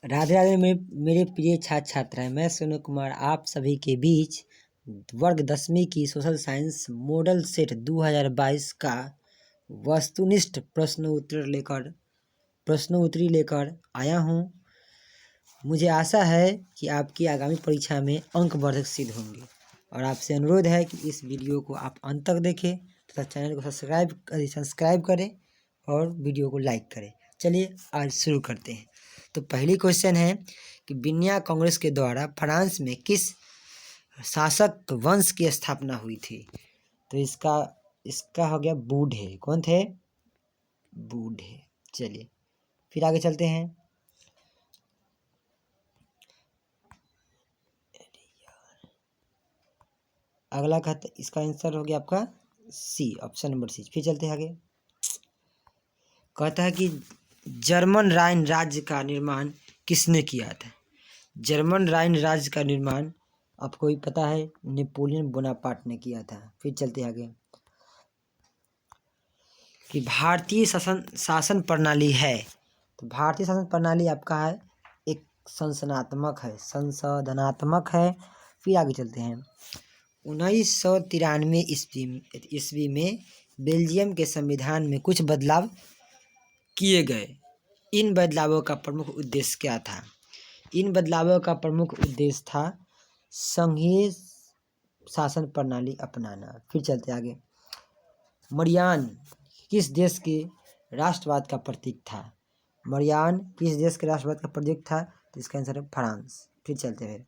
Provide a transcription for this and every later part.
राधे राधे मेरे प्रिय छात्र छात्राएं, मैं सोनू कुमार आप सभी के बीच वर्ग 10वीं की सोशल साइंस मॉडल सेट 2022 का वस्तुनिष्ठ प्रश्नोत्तरी लेकर आया हूं। मुझे आशा है कि आपकी आगामी परीक्षा में अंकवर्धक सिद्ध होंगे और आपसे अनुरोध है कि इस वीडियो को आप अंत तक देखें तथा चैनल को सब्सक्राइब करें और वीडियो को लाइक करें। चलिए आज शुरू करते हैं। तो पहली क्वेश्चन है कि बिन्या कांग्रेस के द्वारा फ्रांस में किस शासक वंश की स्थापना हुई थी? तो इसका हो गया बूढ़े। कौन थे? बूढ़े। चलिए फिर आगे चलते हैं। अगला कहता है, इसका आंसर हो गया आपका सी, ऑप्शन नंबर सी। फिर चलते हैं आगे। कहता है कि जर्मन राइन राज्य का निर्माण किसने किया था? जर्मन राइन राज्य का निर्माण आपको भी पता है, नेपोलियन बोनापार्ट ने किया था। फिर चलते हैं आगे कि भारतीय शासन प्रणाली है। तो भारतीय शासन प्रणाली आपका है एक संशोधनात्मक है। फिर आगे चलते हैं। 1993 ईस्वी में बेल्जियम के संविधान में कुछ बदलाव किए गए। इन बदलावों का प्रमुख उद्देश्य क्या था? इन बदलावों का प्रमुख उद्देश्य था संघीय शासन प्रणाली अपनाना। फिर चलते आगे। मरियान किस देश के राष्ट्रवाद का प्रतीक था? मरियान किस देश के राष्ट्रवाद का प्रतीक था? तो इसका आंसर है फ्रांस। फिर चलते हैं।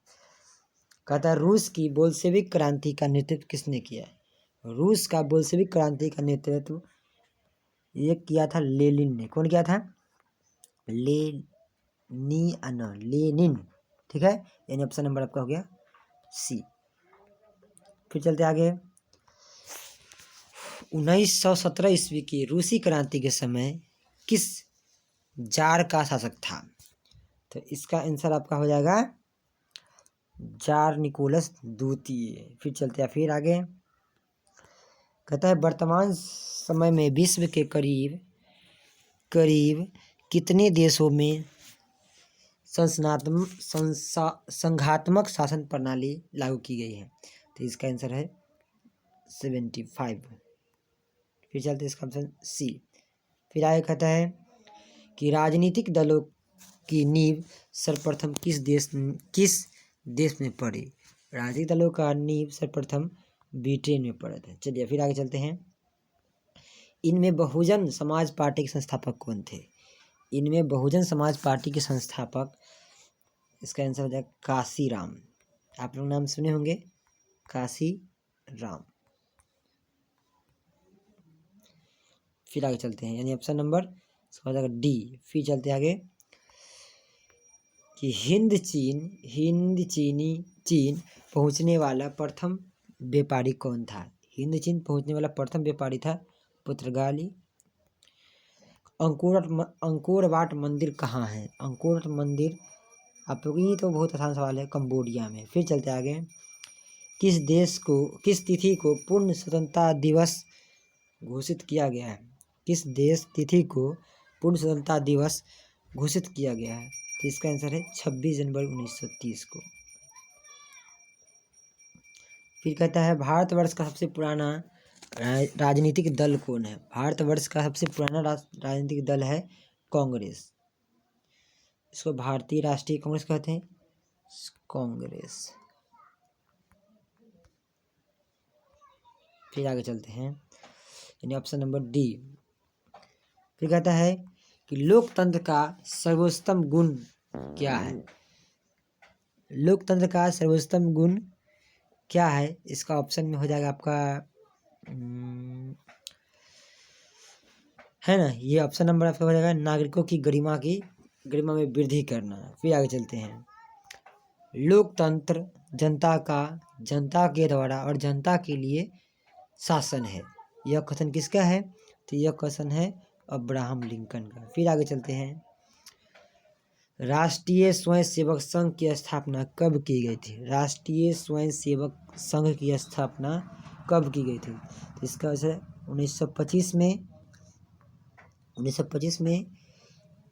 कहता है रूस की बोल्शेविक क्रांति का नेतृत्व किसने किया? रूस का बोल्शेविक क्रांति का नेतृत्व ये किया था लेनिन ने। कौन किया था? लेनिन। ठीक है, यानी ऑप्शन नंबर आपका हो गया सी। फिर चलते आगे। 1917 ईस्वी की रूसी क्रांति के समय किस जार का शासक था? तो इसका आंसर आपका हो जाएगा जार निकोलस द्वितीय। फिर चलते हैं फिर आगे। कहता है वर्तमान समय में विश्व के करीब कितने देशों में संघात्मक शासन प्रणाली लागू की गई है? तो इसका आंसर है 75। फिर चलते इसका ऑप्शन सी। फिर आगे कहता है कि राजनीतिक दलों की नींव सर्वप्रथम किस देश में पड़ी? राजनीतिक दलों का नींव सर्वप्रथम ब्रिटेन में पड़ा था। चलिए फिर आगे चलते हैं। इनमें बहुजन समाज पार्टी के संस्थापक कौन थे? इनमें बहुजन समाज पार्टी के संस्थापक, इसका आंसर हो जाएगा काशीराम। आप लोग नाम सुने होंगे, काशीराम। फिर आगे चलते हैं, यानी ऑप्शन नंबर इसका हो जाएगा डी। फिर चलते आगे कि चीन पहुंचने वाला प्रथम व्यापारी कौन था? हिंद चीन पहुंचने वाला प्रथम व्यापारी था पुर्तगाली। अंकोर वाट मंदिर कहाँ है? अंकोर वाट मंदिर आप लोग, ये तो बहुत आसान सवाल है, कंबोडिया में। फिर चलते आगे। किस तिथि को पूर्ण स्वतंत्रता दिवस घोषित किया गया है? किस देश तिथि को पूर्ण स्वतंत्रता दिवस घोषित किया गया है? तो इसका आंसर है 26 जनवरी 1930 को। फिर कहता है भारतवर्ष का सबसे पुराना राजनीतिक दल कौन है? भारतवर्ष का सबसे पुराना राजनीतिक दल है कांग्रेस। इसको भारतीय राष्ट्रीय कांग्रेस कहते हैं, कांग्रेस। फिर आगे चलते हैं, यानी ऑप्शन नंबर डी। फिर कहता है कि लोकतंत्र का सर्वोत्तम गुण क्या है? लोकतंत्र का सर्वोत्तम गुण क्या है? इसका ऑप्शन में हो जाएगा आपका है ना, ये ऑप्शन नंबर आपका हो जाएगा नागरिकों की गरिमा में वृद्धि करना। फिर आगे चलते हैं। लोकतंत्र जनता के द्वारा और जनता के लिए शासन है, यह कथन किसका है? तो यह कथन है अब्राहम लिंकन का। फिर आगे चलते हैं। राष्ट्रीय स्वयंसेवक संघ की स्थापना कब की गई थी? राष्ट्रीय स्वयंसेवक संघ की स्थापना कब की गई थी? तो इसका आंसर 1925 में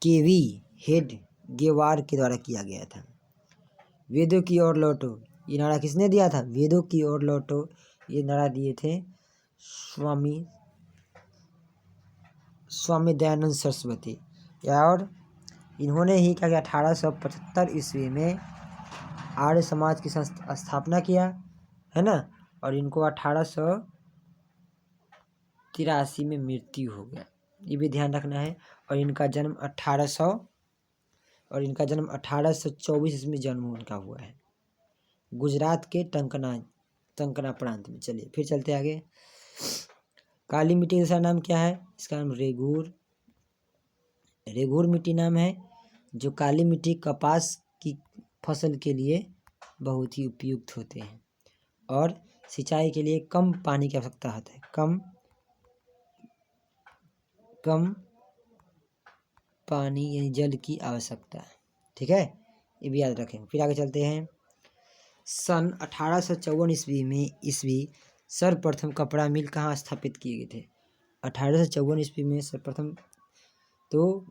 केवी हेड गेवार के द्वारा किया गया था। वेदों की ओर लौटो, ये नारा किसने दिया था? वेदों की ओर लौटो, ये नारा दिए थे स्वामी दयानंद सरस्वती। और इन्होंने ही क्या किया, 1875 ईस्वी में आर्य समाज की स्थापना किया, है ना। और इनको 1883 में मृत्यु हो गया, ये भी ध्यान रखना है। और इनका जन्म 1824 में जन्म उनका हुआ है, गुजरात के टंकना प्रांत में। चलिए फिर चलते आगे। काली मिट्टी का दूसरा नाम क्या है? इसका नाम रेगूर मिट्टी नाम है, जो काली मिट्टी कपास की फसल के लिए बहुत ही उपयुक्त होते हैं और सिंचाई के लिए कम पानी की आवश्यकता होता है, कम पानी यानी जल की आवश्यकता है। ठीक है, ये भी याद रखें। फिर आगे चलते हैं। सन 1854 ईस्वी सर्वप्रथम कपड़ा मिल कहाँ स्थापित किए गए थे? 1854 ईस्वी में सर्वप्रथम तो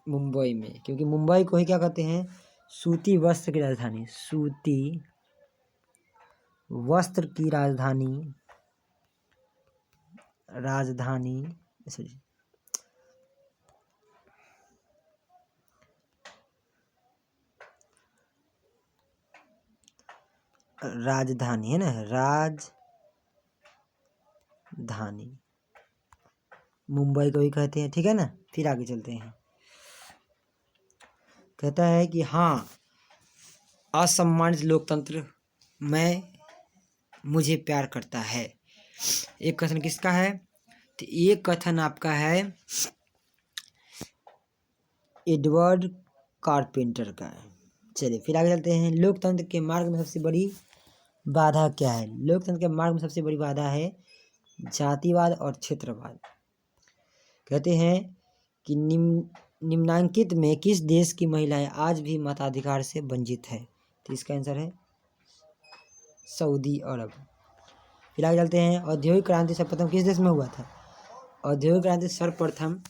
मुंबई में, क्योंकि मुंबई को ही क्या कहते हैं? सूती वस्त्र की राजधानी, सूती वस्त्र की राजधानी है ना, राजधानी मुंबई को ही कहते हैं। ठीक है ना। फिर आगे चलते हैं। कहता है कि हाँ, असम्मानित लोकतंत्र मुझे प्यार करता है। एक कथन किसका है? तो एक कथन आपका है एडवर्ड कारपेंटर का है। चलिए फिर आगे चलते हैं। लोकतंत्र के मार्ग में सबसे बड़ी बाधा क्या है? लोकतंत्र के मार्ग में सबसे बड़ी बाधा है जातिवाद और क्षेत्रवाद। कहते हैं कि निम्नांकित में किस देश की महिलाएं आज भी मताधिकार से वंचित है? तो इसका आंसर है सऊदी अरब। फिर आगे चलते हैं। औद्योगिक क्रांति सर्वप्रथम किस देश में हुआ था? औद्योगिक क्रांति सर्वप्रथम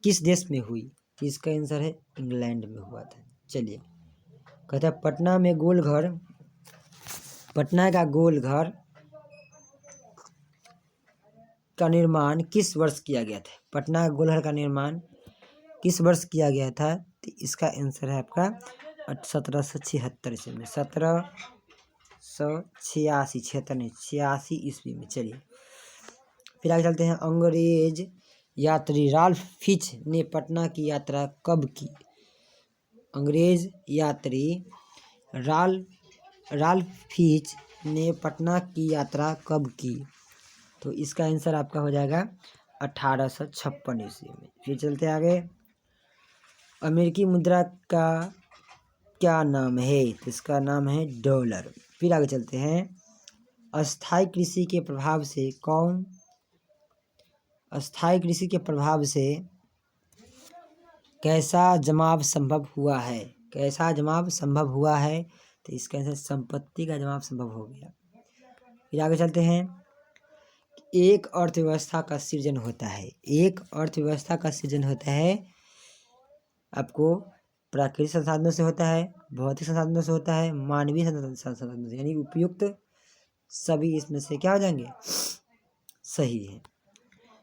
किस देश में हुई? तो इसका आंसर है इंग्लैंड में हुआ था। चलिए, कहता है पटना का गोल घर का निर्माण किस वर्ष किया गया था? पटना का गोल घर का निर्माण किस वर्ष किया गया था? तो इसका आंसर है आपका 1776 ईस्वी में, 1786 ईस्वी में। चलिए फिर आगे चलते हैं। अंग्रेज यात्री राल्फ फिच ने पटना की यात्रा कब की? अंग्रेज यात्री राल्फ फिच ने पटना की यात्रा कब की? तो इसका आंसर आपका हो जाएगा 1856 ईस्वी में। फिर चलते आगे। अमेरिकी मुद्रा का क्या नाम है? तो इसका नाम है डॉलर। फिर आगे चलते हैं। अस्थाई कृषि के प्रभाव से कैसा जमाव संभव हुआ है? तो इसका आंसर संपत्ति का जमाव संभव हो गया। फिर आगे चलते हैं। एक अर्थव्यवस्था का सृजन होता है आपको प्राकृतिक संसाधनों से होता है, भौतिक संसाधनों से होता है, मानवीय संसाधनों से, यानी उपयुक्त सभी इसमें से क्या हो जाएंगे? सही है।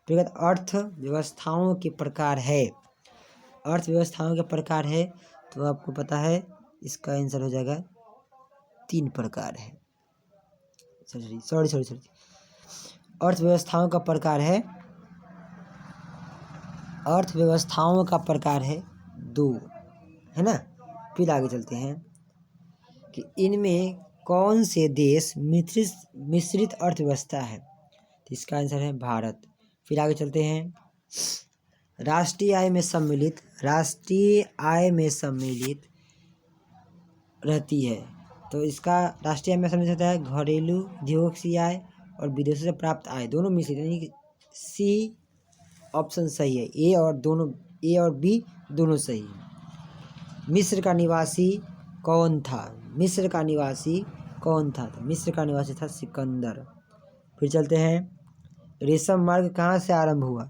फिर अर्थव्यवस्थाओं के प्रकार है, तो आपको पता है इसका आंसर हो जाएगा 3 प्रकार है। सॉरी अर्थव्यवस्थाओं का प्रकार है 2, है ना। फिर आगे चलते हैं कि इनमें कौन से देश मिश्रित अर्थव्यवस्था है? तो इसका आंसर है भारत। फिर आगे चलते हैं। राष्ट्रीय आय में सम्मिलित रहती है, तो इसका राष्ट्रीय आय में सम्मिलित होता है घरेलू उद्योग की आय और विदेशों से प्राप्त आय, दोनों मिश्रित, यानी सी ऑप्शन सही है। ए और बी दोनों सही है। मिस्र का निवासी कौन था? तो मिस्र का निवासी था सिकंदर। फिर चलते हैं। रेशम मार्ग कहाँ से आरंभ हुआ?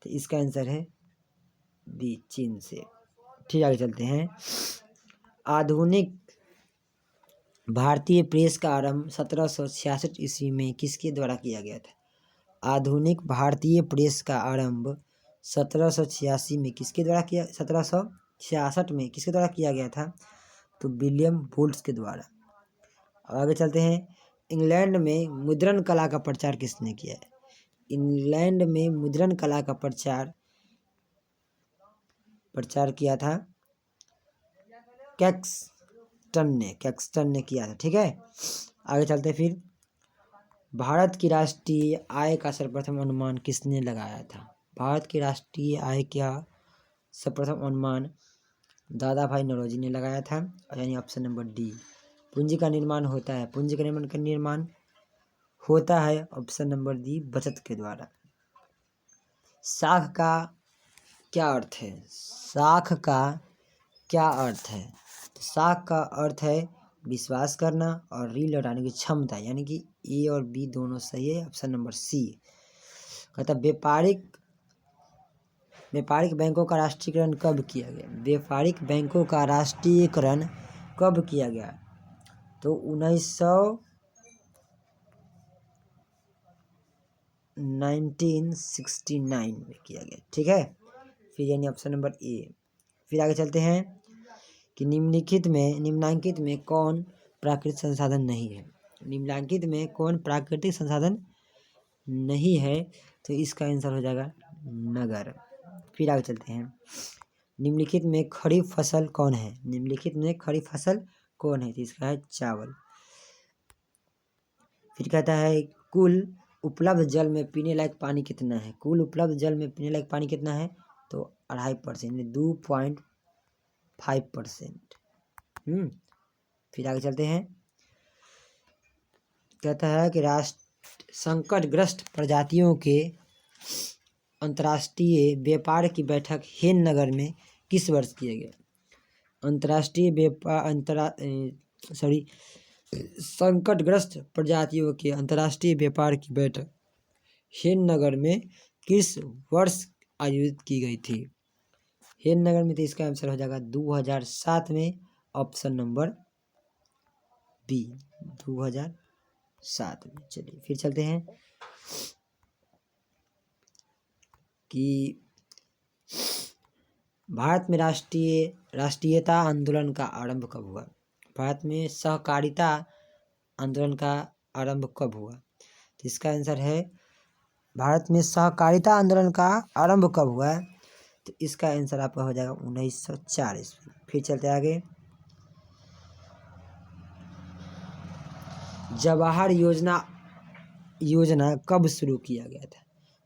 तो इसका आंसर है बी चीन से। ठीक, आगे चलते हैं। आधुनिक भारतीय प्रेस का आरंभ 1766 ईस्वी में किसके द्वारा किया गया था? आधुनिक भारतीय प्रेस का आरंभ 1786 में किसके द्वारा किया 1766 में किसके द्वारा किया गया था? तो विलियम वुड्स के द्वारा। आगे चलते हैं। इंग्लैंड में मुद्रण कला का प्रचार किसने किया है? इंग्लैंड में मुद्रण कला का प्रचार किया था कैक्सटन ने किया था। ठीक है, आगे चलते हैं। फिर भारत की राष्ट्रीय आय का सर्वप्रथम अनुमान किसने लगाया था? भारत की राष्ट्रीय आय का सर्वप्रथम अनुमान दादा भाई नौरोजी ने लगाया था, यानी ऑप्शन नंबर डी। पूंजी का निर्माण होता है ऑप्शन नंबर डी बचत के द्वारा। साख का क्या अर्थ है? साख का क्या अर्थ है? साख का अर्थ है विश्वास करना और ऋण लौटाने की क्षमता, यानी कि ए और बी दोनों सही है, ऑप्शन नंबर सी। कहता व्यापारिक बैंकों का राष्ट्रीयकरण कब किया गया? व्यापारिक बैंकों का राष्ट्रीयकरण कब किया गया? तो 1969 में किया गया। ठीक है, फिर यानी ऑप्शन नंबर ए। फिर आगे चलते हैं कि निम्नलिखित में कौन प्राकृतिक संसाधन नहीं है? निम्नलिखित में कौन प्राकृतिक संसाधन नहीं है? तो इसका आंसर हो जाएगा नगर। फिर आगे चलते हैं। निम्नलिखित में खरीफ फसल कौन है? निम्नलिखित में खरीफ फसल कौन है? तो इसका है चावल। फिर कहता है कुल उपलब्ध जल में पीने लायक पानी कितना है? कुल उपलब्ध जल में पीने लायक पानी कितना है? तो 2.5%, 2.5%। फिर आगे चलते हैं। कहता है कि संकटग्रस्त प्रजातियों के अंतर्राष्ट्रीय व्यापार की बैठक हेन नगर में किस वर्ष किया गया? संकटग्रस्त प्रजातियों के अंतर्राष्ट्रीय व्यापार की बैठक हेन नगर में किस वर्ष आयोजित की गई थी? हेन नगर में। तो इसका आंसर हो जाएगा 2007 में, ऑप्शन नंबर बी 2007 में। चलिए फिर चलते हैं कि भारत में राष्ट्रीयता आंदोलन का आरंभ कब हुआ? भारत में सहकारिता आंदोलन का आरंभ कब हुआ? तो इसका आंसर है भारत में सहकारिता आंदोलन का आरंभ कब हुआ? तो इसका आंसर आपका हो जाएगा 1904 ईस्वी। फिर चलते आगे। जवाहर योजना कब शुरू किया गया था?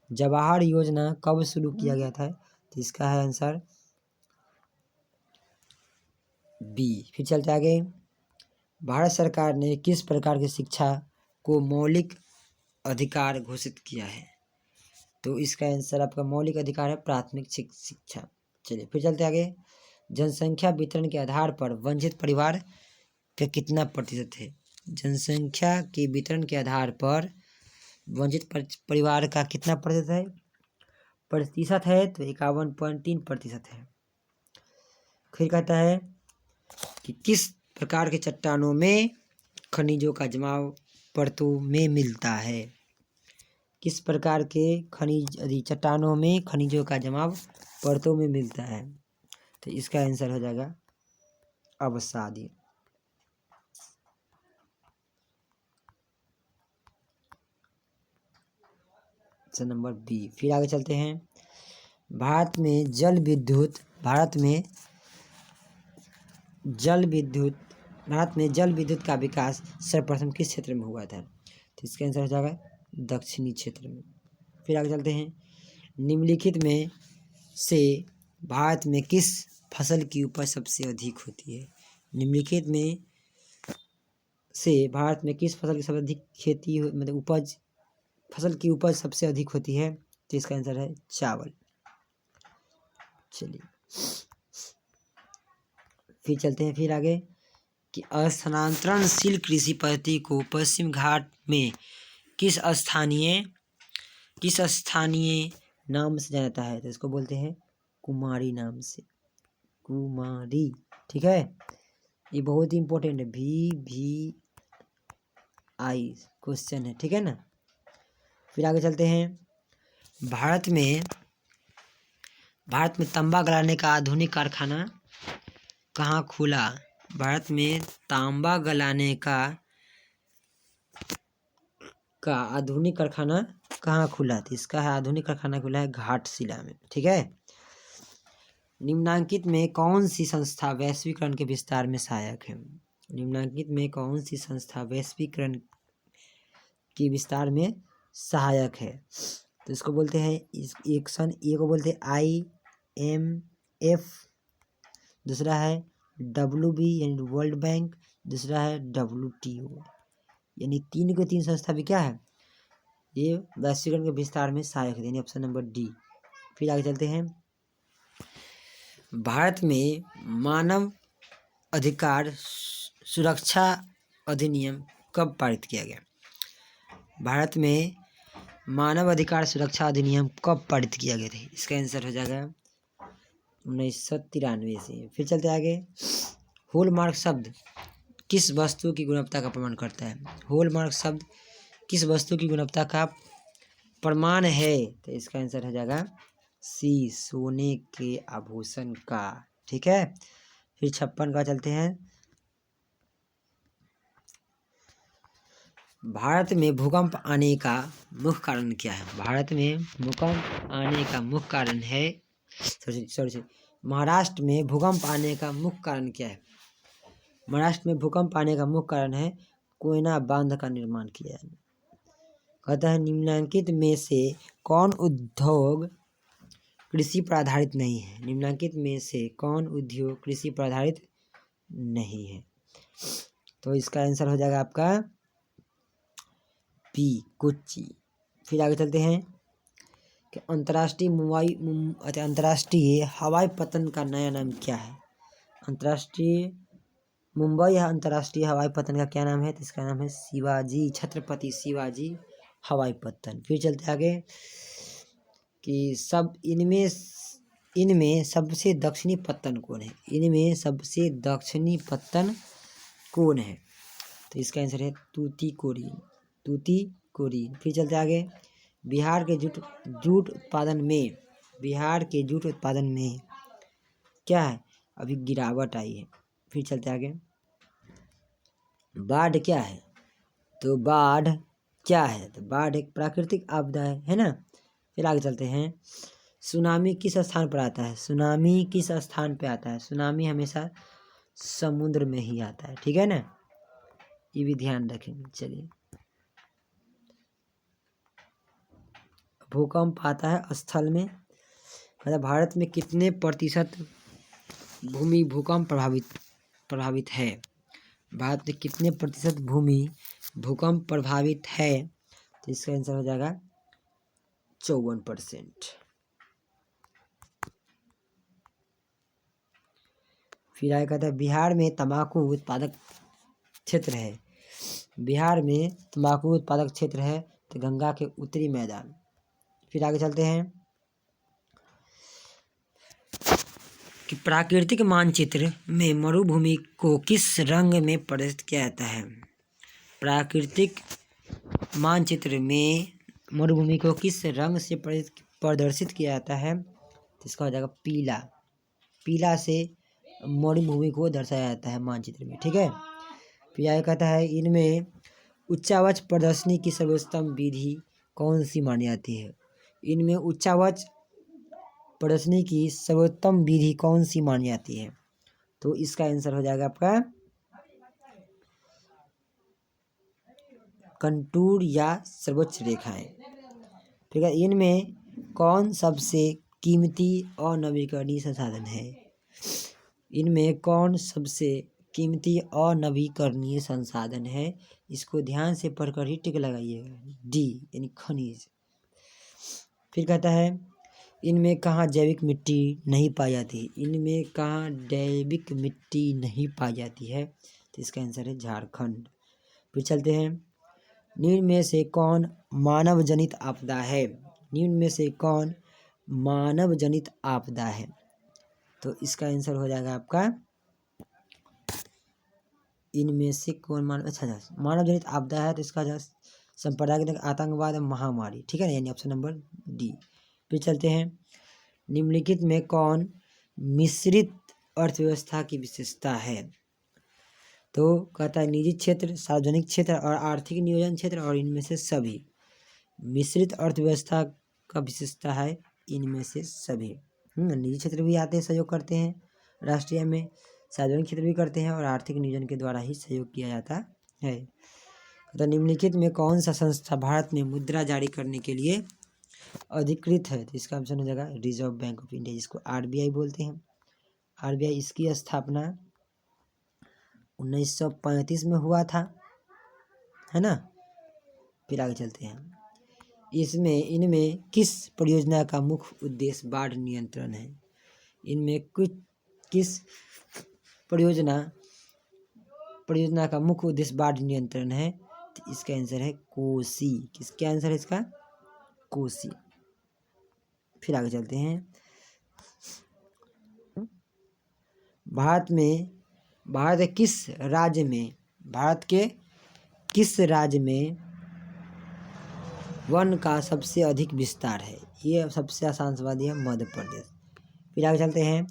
जवाहर योजना कब शुरू किया गया था? तो इसका है आंसर बी। फिर चलते आगे। भारत सरकार ने किस प्रकार की शिक्षा को मौलिक अधिकार घोषित किया है? तो इसका आंसर आपका मौलिक अधिकार है प्राथमिक शिक्षा। चलिए फिर चलते आगे। जनसंख्या वितरण के आधार पर वंचित परिवार का कितना प्रतिशत है? जनसंख्या के वितरण के आधार पर वंचित परिवार का कितना प्रतिशत है? तो 51.3% है। फिर कहता है कि किस प्रकार के चट्टानों में खनिजों का जमाव परतों में मिलता है? किस प्रकार के चट्टानों में खनिजों का जमाव परतों में मिलता है? तो इसका आंसर हो जाएगा अवसादी। Number B. फिर आगे चलते हैं। भारत में जल विद्युत का विकास सर्वप्रथम किस क्षेत्र में हुआ था? तो इसका आंसर हो जाएगा दक्षिणी क्षेत्र में। फिर आगे चलते हैं। निम्नलिखित में से भारत में किस फसल की उपज सबसे अधिक होती है? निम्नलिखित में से भारत में किस फसल की सबसे अधिक फसल की उपज सबसे अधिक होती है? तो इसका आंसर है चावल। चलिए फिर चलते हैं। फिर आगे कि स्थानांतरणशील कृषि पद्धति को पश्चिम घाट में किस स्थानीय नाम से जाना जाता है? तो इसको बोलते हैं कुमारी नाम से, कुमारी। ठीक है, ये बहुत ही इंपॉर्टेंट है, VVI क्वेश्चन है। ठीक है ना। फिर आगे चलते हैं। भारत में तांबा गलाने का आधुनिक कारखाना कहाँ खुला? भारत में तांबा गलाने का आधुनिक कारखाना कहाँ खुला? तो इसका है आधुनिक कारखाना खुला है घाटशिला में। ठीक है। निम्नांकित में कौन सी संस्था वैश्वीकरण के विस्तार में सहायक है? निम्नांकित में कौन सी संस्था वैश्वीकरण के विस्तार में सहायक है? तो इसको बोलते हैं एक्शन ए को बोलते हैं IMF, दूसरा है WB यानी वर्ल्ड बैंक, दूसरा है WTO। यानी 3 के 3 संस्था भी क्या है, ये वैश्वीकरण के विस्तार में सहायक है, यानी ऑप्शन नंबर डी। फिर आगे चलते हैं। भारत में मानव अधिकार सुरक्षा अधिनियम कब पारित किया गया? भारत में मानव अधिकार सुरक्षा अधिनियम कब पारित किया गया था? इसका आंसर हो जाएगा 1993 से। फिर चलते आगे। हॉलमार्क शब्द किस वस्तु की गुणवत्ता का प्रमाण करता है? हॉलमार्क शब्द किस वस्तु की गुणवत्ता का प्रमाण है? तो इसका आंसर हो जाएगा सी, सोने के आभूषण का। ठीक है। फिर 56 का चलते हैं। भारत में भूकंप आने का मुख्य कारण क्या है? भारत में भूकंप आने का मुख्य कारण है, सॉरी, महाराष्ट्र में भूकंप आने का मुख्य कारण क्या है? महाराष्ट्र में भूकंप आने का मुख्य कारण है कोयना बांध का निर्माण किया है। कहता है निम्नलिखित में से कौन उद्योग कृषि पर आधारित नहीं है? निम्नलिखित में से कौन उद्योग कृषि पर आधारित नहीं है? तो इसका आंसर हो जाएगा आपका पी, कोच्चि। फिर आगे चलते हैं कि अंतर्राष्ट्रीय हवाई पतन का नया नाम क्या है? मुंबई अंतर्राष्ट्रीय हवाई पतन का क्या नाम है? तो इसका नाम है शिवाजी, छत्रपति शिवाजी हवाई पतन। फिर चलते आगे कि इनमें सबसे दक्षिणी पत्तन कौन है? इनमें सबसे दक्षिणी पत्तन कौन है? तो इसका आंसर है तूतीकोरिन, तूतीकोरिन। फिर चलते आगे। बिहार के जूट उत्पादन में क्या है? अभी गिरावट आई है। फिर चलते आगे। बाढ़ क्या है? तो बाढ़ क्या है? तो बाढ़ एक प्राकृतिक आपदा है ना। फिर आगे चलते हैं। सुनामी किस स्थान पर आता है? सुनामी किस स्थान पे आता है? सुनामी हमेशा समुद्र में ही आता है। ठीक है ना, ये भी ध्यान रखेंगे। चलिए, भूकंप आता है स्थल में। मतलब भारत में कितने प्रतिशत भूमि भूकंप प्रभावित है? भारत में कितने प्रतिशत भूमि भूकंप प्रभावित है? तो इसका आंसर हो जाएगा 54%। फिर आगे कहता है बिहार में तंबाकू उत्पादक क्षेत्र है। बिहार में तंबाकू उत्पादक क्षेत्र है तो गंगा के उत्तरी मैदान। फिर आगे चलते हैं कि प्राकृतिक मानचित्र में मरुभूमि को किस रंग में प्रदर्शित किया जाता है? प्राकृतिक मानचित्र में मरुभूमि को किस रंग से प्रदर्शित किया जाता है? तो इसका हो जाएगा पीला। पीला से मरुभूमि को दर्शाया जाता है मानचित्र में। ठीक है। फिर आगे कहता है इनमें उच्चावच प्रदर्शनी की सर्वोत्तम विधि कौन सी मानी जाती है? इनमें उच्चावच प्रदर्शनी की सर्वोत्तम विधि कौन सी मानी जाती है? तो इसका आंसर हो जाएगा आपका कंटूर या सर्वोच्च रेखाएं। ठीक है। इनमें कौन सबसे कीमती और नवीकरणीय संसाधन है? इनमें कौन सबसे कीमती और नवीकरणीय संसाधन है? इसको ध्यान से पढ़कर ही टिक लगाइएगा। डी यानी खनिज। फिर कहता है इनमें कहाँ जैविक मिट्टी नहीं पाई जाती? इनमें कहाँ जैविक मिट्टी नहीं पाई जाती है? तो इसका आंसर है झारखंड। फिर चलते हैं निम्न में से कौन मानव जनित आपदा है? निम्न में से कौन मानव जनित आपदा है? तो इसका आंसर हो जाएगा आपका इनमें से कौन मानव जनित आपदा है, तो इसका सांप्रदायिक आतंकवाद महामारी, ठीक है ना, यानी ऑप्शन नंबर डी। फिर चलते हैं, निम्नलिखित में कौन मिश्रित अर्थव्यवस्था की विशेषता है? तो कहता है निजी क्षेत्र, सार्वजनिक क्षेत्र और आर्थिक नियोजन क्षेत्र और इनमें से सभी। मिश्रित अर्थव्यवस्था का विशेषता है इनमें से सभी। निजी क्षेत्र भी आते हैं, सहयोग करते हैं राष्ट्रीय में, सार्वजनिक क्षेत्र भी करते हैं और आर्थिक नियोजन के द्वारा ही सहयोग किया जाता है। तो निम्नलिखित में कौन सा संस्था भारत में मुद्रा जारी करने के लिए अधिकृत है? तो इसका ऑप्शन हो जाएगा रिजर्व बैंक ऑफ इंडिया, जिसको आरबीआई बोलते हैं। आरबीआई, इसकी स्थापना 1935 में हुआ था, है ना। फिर आगे चलते हैं, इनमें किस परियोजना का मुख्य उद्देश्य बाढ़ नियंत्रण है? इनमें किस परियोजना का मुख्य उद्देश्य बाढ़ नियंत्रण है? तो इसका आंसर है कोसी। किसका आंसर है इसका? कोसी। फिर आगे चलते हैं, भारत के किस राज्य में वन का सबसे अधिक विस्तार है? ये सबसे आसान सवाल है, मध्य प्रदेश। फिर आगे चलते हैं,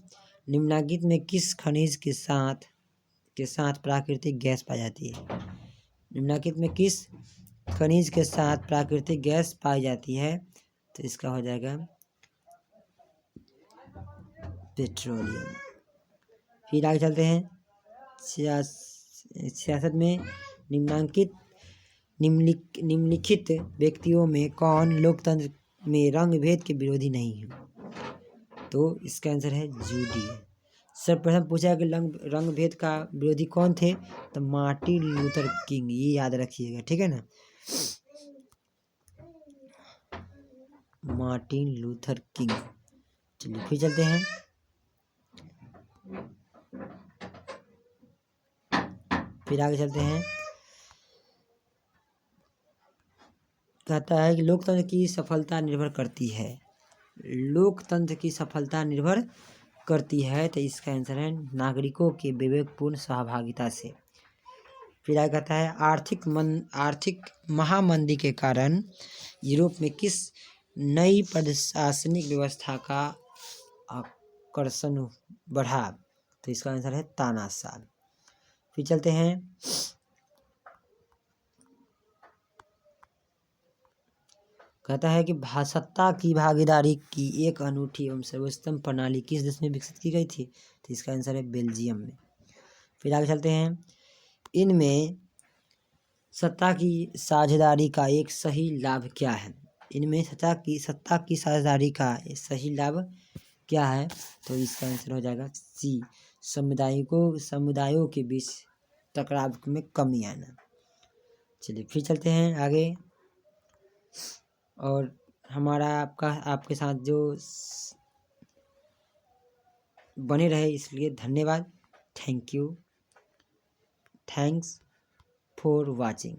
निम्नलिखित में किस खनिज के साथ प्राकृतिक गैस पाई जाती है? निम्नलिखित में किस खनिज के साथ प्राकृतिक गैस पाई जाती है? तो इसका हो जाएगा पेट्रोलियम। फिर आगे चलते हैं, सियासत में निम्नलिखित व्यक्तियों में कौन लोकतंत्र में रंग भेद के विरोधी नहीं है? तो इसका आंसर है जूडी। सर्वप्रथम पूछा कि रंग भेद का विरोधी कौन थे? तो मार्टिन लूथर किंग, ये याद रखिएगा, ठीक है ना, मार्टिन लूथर किंग। चलिए फिर चलते हैं, फिर आगे चलते हैं, कहता है कि लोकतंत्र की सफलता निर्भर करती है, तो इसका आंसर है नागरिकों के विवेकपूर्ण सहभागिता से। फिर आगे कहता है आर्थिक महामंदी के कारण यूरोप में किस नई प्रशासनिक व्यवस्था का आकर्षण बढ़ा? तो इसका आंसर है तानाशाह। फिर चलते हैं, कहता है कि सत्ता की भागीदारी की एक अनूठी एवं सर्वोत्तम प्रणाली किस देश में विकसित की गई थी? तो इसका आंसर है बेल्जियम में। फिर आगे चलते हैं, इनमें सत्ता की साझेदारी का एक सही लाभ क्या है? इनमें सत्ता की साझेदारी का सही लाभ क्या है? तो इसका आंसर हो जाएगा सी, समुदायों के बीच टकराव में कमी आना। चलिए फिर चलते हैं आगे, और हमारा आपके साथ जो बने रहे इसलिए धन्यवाद। Thanks for watching.